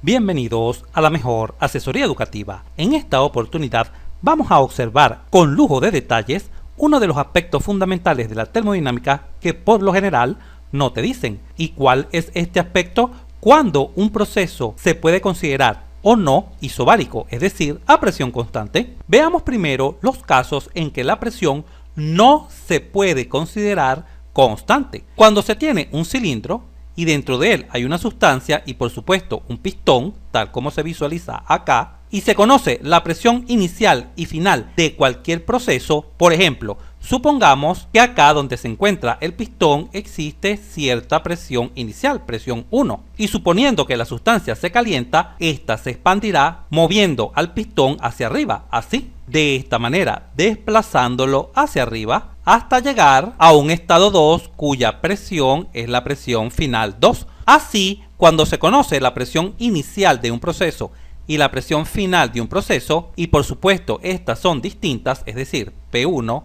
Bienvenidos a la mejor asesoría educativa. En esta oportunidad vamos a observar con lujo de detalles uno de los aspectos fundamentales de la termodinámica que por lo general no te dicen. ¿Y cuál es este aspecto? Cuando un proceso se puede considerar o no isobárico, es decir, a presión constante. Veamos primero los casos en que la presión no se puede considerar constante. Cuando se tiene un cilindro y dentro de él hay una sustancia y por supuesto un pistón, tal como se visualiza acá, y se conoce la presión inicial y final de cualquier proceso. Por ejemplo, supongamos que acá donde se encuentra el pistón existe cierta presión inicial, presión 1, y suponiendo que la sustancia se calienta, esta se expandirá moviendo al pistón hacia arriba, así, de esta manera, desplazándolo hacia arriba hasta llegar a un estado 2 cuya presión es la presión final 2. Así, cuando se conoce la presión inicial de un proceso y la presión final de un proceso, y por supuesto estas son distintas, es decir, P1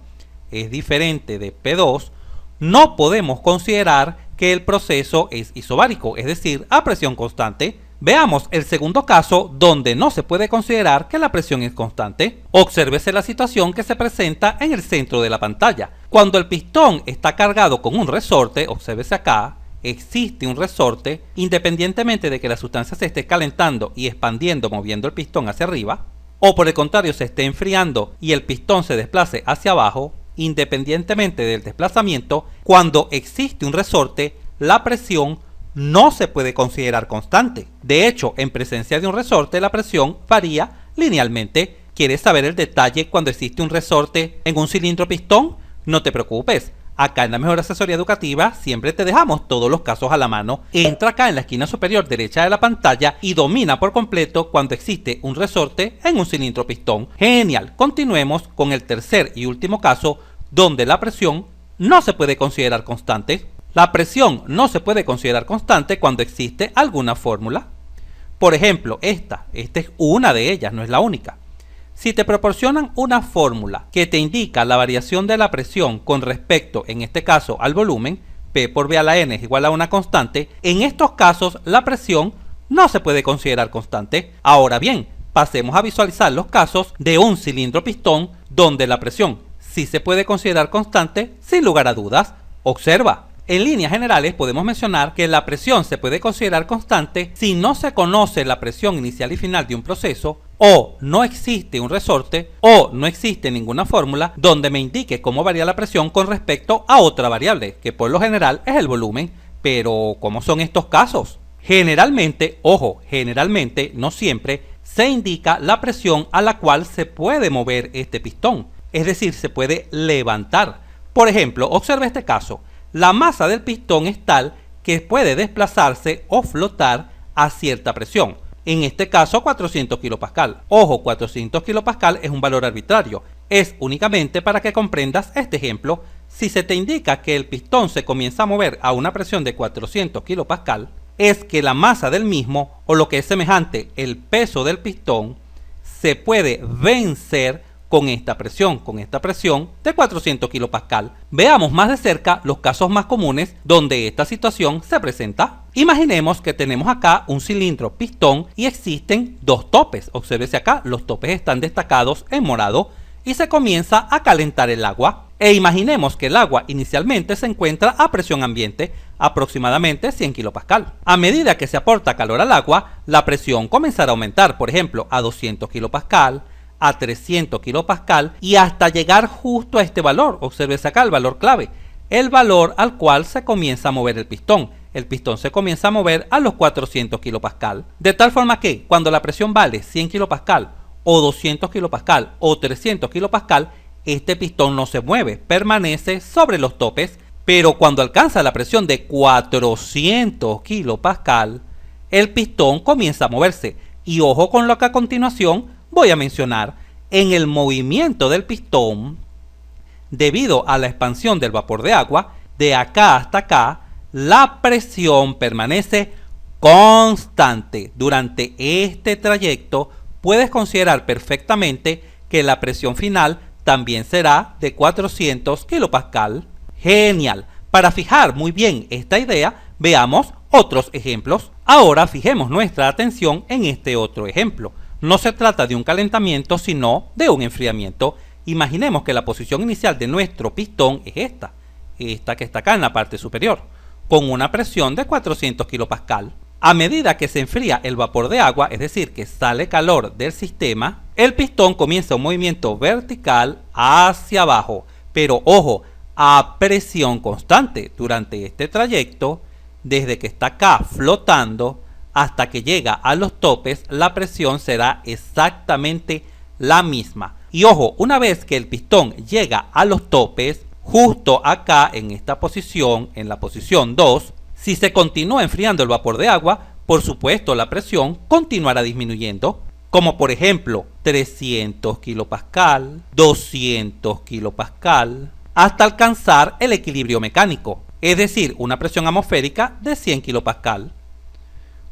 es diferente de P2, no podemos considerar que el proceso es isobárico, es decir, a presión constante. Veamos el segundo caso donde no se puede considerar que la presión es constante. Obsérvese la situación que se presenta en el centro de la pantalla. Cuando el pistón está cargado con un resorte, obsérvese acá, existe un resorte, independientemente de que la sustancia se esté calentando y expandiendo moviendo el pistón hacia arriba, o por el contrario se esté enfriando y el pistón se desplace hacia abajo, independientemente del desplazamiento, cuando existe un resorte, la presión no se puede considerar constante. De hecho, en presencia de un resorte, la presión varía linealmente. ¿Quieres saber el detalle cuando existe un resorte en un cilindro pistón? No te preocupes. Acá en la mejor asesoría educativa siempre te dejamos todos los casos a la mano. Entra acá en la esquina superior derecha de la pantalla y domina por completo cuando existe un resorte en un cilindro pistón. Genial. Continuemos con el tercer y último caso donde la presión no se puede considerar constante. La presión no se puede considerar constante cuando existe alguna fórmula. Por ejemplo, esta es una de ellas, no es la única. Si te proporcionan una fórmula que te indica la variación de la presión con respecto, en este caso, al volumen, P por V a la N es igual a una constante, en estos casos la presión no se puede considerar constante. Ahora bien, pasemos a visualizar los casos de un cilindro pistón donde la presión sí se puede considerar constante sin lugar a dudas. Observa. En líneas generales podemos mencionar que la presión se puede considerar constante si no se conoce la presión inicial y final de un proceso, o no existe un resorte, o no existe ninguna fórmula donde me indique cómo varía la presión con respecto a otra variable, que por lo general es el volumen. Pero, ¿cómo son estos casos? Generalmente, ojo, generalmente, no siempre, se indica la presión a la cual se puede mover este pistón, es decir, se puede levantar. Por ejemplo, observa este caso. La masa del pistón es tal que puede desplazarse o flotar a cierta presión, en este caso 400 kPa. Ojo, 400 kPa es un valor arbitrario, es únicamente para que comprendas este ejemplo. Si se te indica que el pistón se comienza a mover a una presión de 400 kPa, es que la masa del mismo, o lo que es semejante, el peso del pistón, se puede vencer con esta presión de 400 kPa. Veamos más de cerca los casos más comunes donde esta situación se presenta. Imaginemos que tenemos acá un cilindro pistón y existen dos topes. Obsérvese acá, los topes están destacados en morado y se comienza a calentar el agua. E imaginemos que el agua inicialmente se encuentra a presión ambiente, aproximadamente 100 kPa. A medida que se aporta calor al agua, la presión comenzará a aumentar, por ejemplo, a 200 kPa, a 300 kPa y hasta llegar justo a este valor. Obsérvese acá el valor clave, el valor al cual se comienza a mover el pistón. El pistón se comienza a mover a los 400 kPa, de tal forma que cuando la presión vale 100 kPa o 200 kPa o 300 kPa, este pistón no se mueve, permanece sobre los topes. Pero cuando alcanza la presión de 400 kPa, el pistón comienza a moverse. Y ojo con lo que a continuación voy a mencionar. En el movimiento del pistón, debido a la expansión del vapor de agua, de acá hasta acá, la presión permanece constante. Durante este trayecto puedes considerar perfectamente que la presión final también será de 400 kPa. Genial. Para fijar muy bien esta idea, veamos otros ejemplos. Ahora fijemos nuestra atención en este otro ejemplo. No se trata de un calentamiento, sino de un enfriamiento. Imaginemos que la posición inicial de nuestro pistón es esta que está acá en la parte superior, con una presión de 400 kPa. A medida que se enfría el vapor de agua, es decir, que sale calor del sistema, el pistón comienza un movimiento vertical hacia abajo, pero ojo, a presión constante. Durante este trayecto, desde que está acá flotando hasta que llega a los topes, la presión será exactamente la misma. Y ojo, una vez que el pistón llega a los topes, justo acá en esta posición, en la posición 2, si se continúa enfriando el vapor de agua, por supuesto la presión continuará disminuyendo, como por ejemplo 300 kPa, 200 kPa, hasta alcanzar el equilibrio mecánico, es decir, una presión atmosférica de 100 kPa.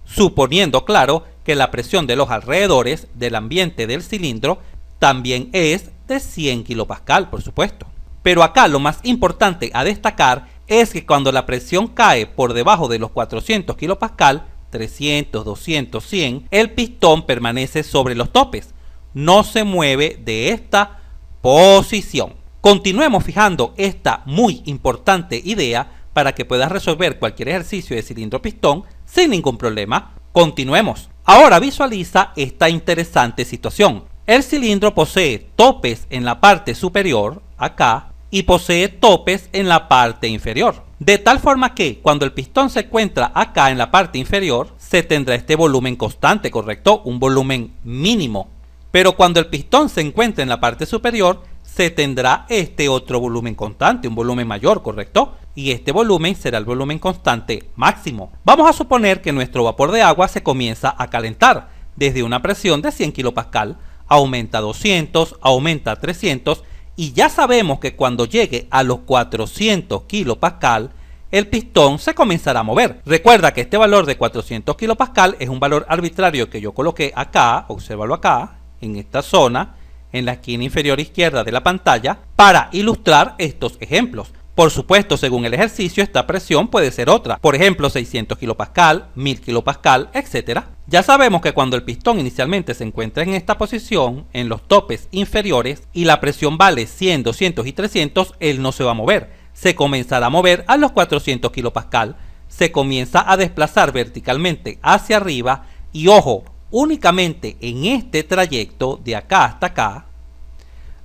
Suponiendo, claro, que la presión de los alrededores del ambiente del cilindro también es de 100 kPa, por supuesto. Pero acá lo más importante a destacar es que cuando la presión cae por debajo de los 400 kPa, 300, 200, 100, el pistón permanece sobre los topes, no se mueve de esta posición. Continuemos fijando esta muy importante idea para que puedas resolver cualquier ejercicio de cilindro-pistón sin ningún problema. Continuemos. Ahora visualiza esta interesante situación. El cilindro posee topes en la parte superior, acá, y posee topes en la parte inferior. De tal forma que cuando el pistón se encuentra acá en la parte inferior, se tendrá este volumen constante, ¿correcto? Un volumen mínimo. Pero cuando el pistón se encuentra en la parte superior, se tendrá este otro volumen constante, un volumen mayor, ¿correcto? Y este volumen será el volumen constante máximo. Vamos a suponer que nuestro vapor de agua se comienza a calentar desde una presión de 100 kPa, aumenta a 200, aumenta a 300, y ya sabemos que cuando llegue a los 400 kPa, el pistón se comenzará a mover. Recuerda que este valor de 400 kPa es un valor arbitrario que yo coloqué acá, obsérvalo acá, en esta zona, en la esquina inferior izquierda de la pantalla, para ilustrar estos ejemplos. Por supuesto, según el ejercicio, esta presión puede ser otra, por ejemplo 600 kPa, 1000 kPa, etc. Ya sabemos que cuando el pistón inicialmente se encuentra en esta posición, en los topes inferiores, y la presión vale 100, 200 y 300, él no se va a mover, se comenzará a mover a los 400 kPa, se comienza a desplazar verticalmente hacia arriba, y ojo, únicamente en este trayecto de acá hasta acá,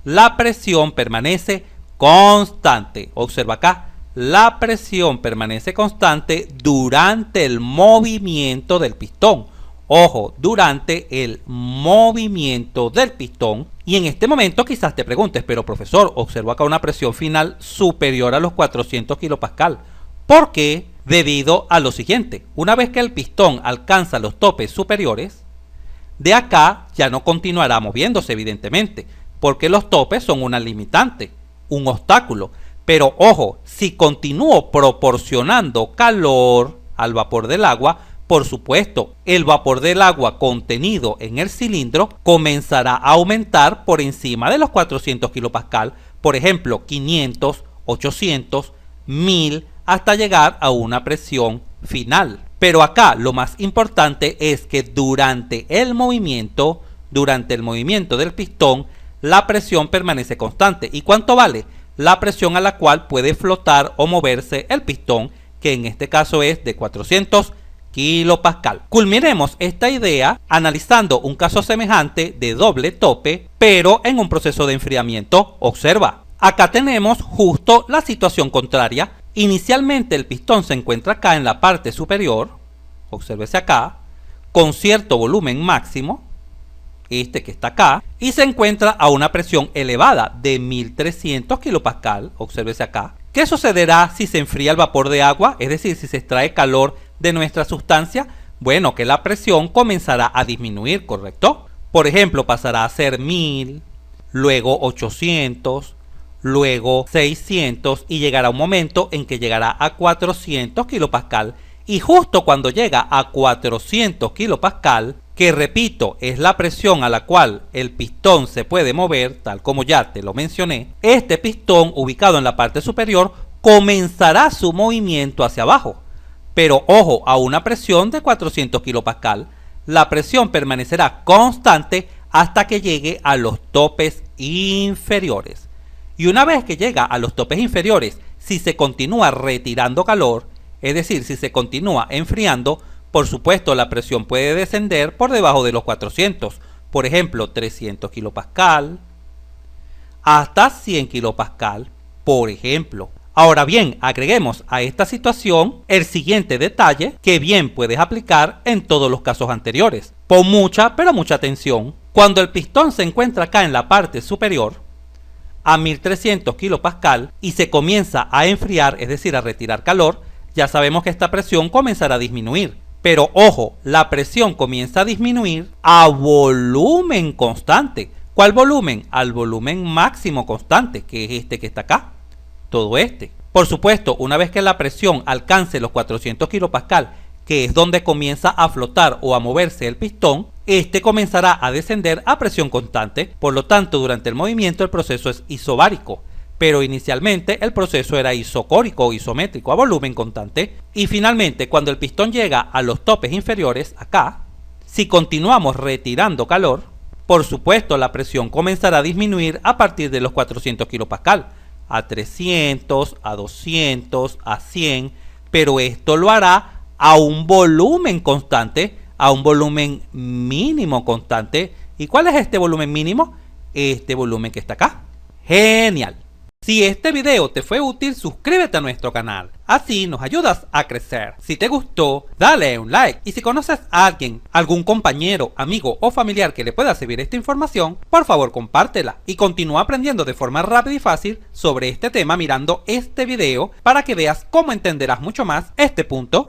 la presión permanece constante. Observa acá, la presión permanece constante durante el movimiento del pistón. Ojo, durante el movimiento del pistón. Y en este momento quizás te preguntes, pero profesor, observo acá una presión final superior a los 400 kPa. ¿Por qué? Debido a lo siguiente. Una vez que el pistón alcanza los topes superiores, de acá ya no continuará moviéndose, evidentemente, porque los topes son una limitante, un obstáculo. Pero ojo, si continúo proporcionando calor al vapor del agua, por supuesto, el vapor del agua contenido en el cilindro comenzará a aumentar por encima de los 400 kPa, por ejemplo, 500, 800, 1000, hasta llegar a una presión final. Pero acá lo más importante es que durante el movimiento del pistón, la presión permanece constante. ¿Y cuánto vale? La presión a la cual puede flotar o moverse el pistón, que en este caso es de 400 kPa. Culminemos esta idea analizando un caso semejante de doble tope, pero en un proceso de enfriamiento. Observa, acá tenemos justo la situación contraria. Inicialmente el pistón se encuentra acá en la parte superior, obsérvese acá, con cierto volumen máximo, este que está acá, y se encuentra a una presión elevada de 1300 kPa, obsérvese acá. ¿Qué sucederá si se enfría el vapor de agua? Es decir, si se extrae calor de nuestra sustancia. Bueno, que la presión comenzará a disminuir, ¿correcto? Por ejemplo, pasará a ser 1000, luego 800, luego 600 y llegará un momento en que llegará a 400 kPa. Y justo cuando llega a 400 kPa, que repito, es la presión a la cual el pistón se puede mover, tal como ya te lo mencioné, este pistón ubicado en la parte superior comenzará su movimiento hacia abajo, Pero ojo, a una presión de 400 kPa. La presión permanecerá constante hasta que llegue a los topes inferiores. Y una vez que llega a los topes inferiores, si se continúa retirando calor, es decir, si se continúa enfriando, por supuesto la presión puede descender por debajo de los 400, por ejemplo 300 kPa, hasta 100 kPa, por ejemplo. Ahora bien, agreguemos a esta situación el siguiente detalle que bien puedes aplicar en todos los casos anteriores. Pon mucha, pero mucha atención. Cuando el pistón se encuentra acá en la parte superior, a 1300 kPa, y se comienza a enfriar, es decir, a retirar calor, ya sabemos que esta presión comenzará a disminuir. Pero ojo, la presión comienza a disminuir a volumen constante. ¿Cuál volumen? Al volumen máximo constante, que es este que está acá. Todo este. Por supuesto, una vez que la presión alcance los 400 kPa, que es donde comienza a flotar o a moverse el pistón, este comenzará a descender a presión constante. Por lo tanto, durante el movimiento el proceso es isobárico, pero inicialmente el proceso era isocórico o isométrico a volumen constante. Y finalmente, cuando el pistón llega a los topes inferiores, acá, si continuamos retirando calor, por supuesto la presión comenzará a disminuir a partir de los 400 kPa, a 300, a 200, a 100, pero esto lo hará a un volumen constante, a un volumen mínimo constante. ¿Y cuál es este volumen mínimo? Este volumen que está acá. ¡Genial! Si este video te fue útil, suscríbete a nuestro canal, así nos ayudas a crecer. Si te gustó, dale un like, y si conoces a alguien, algún compañero, amigo o familiar que le pueda servir esta información, por favor compártela y continúa aprendiendo de forma rápida y fácil sobre este tema mirando este video para que veas cómo entenderás mucho más este punto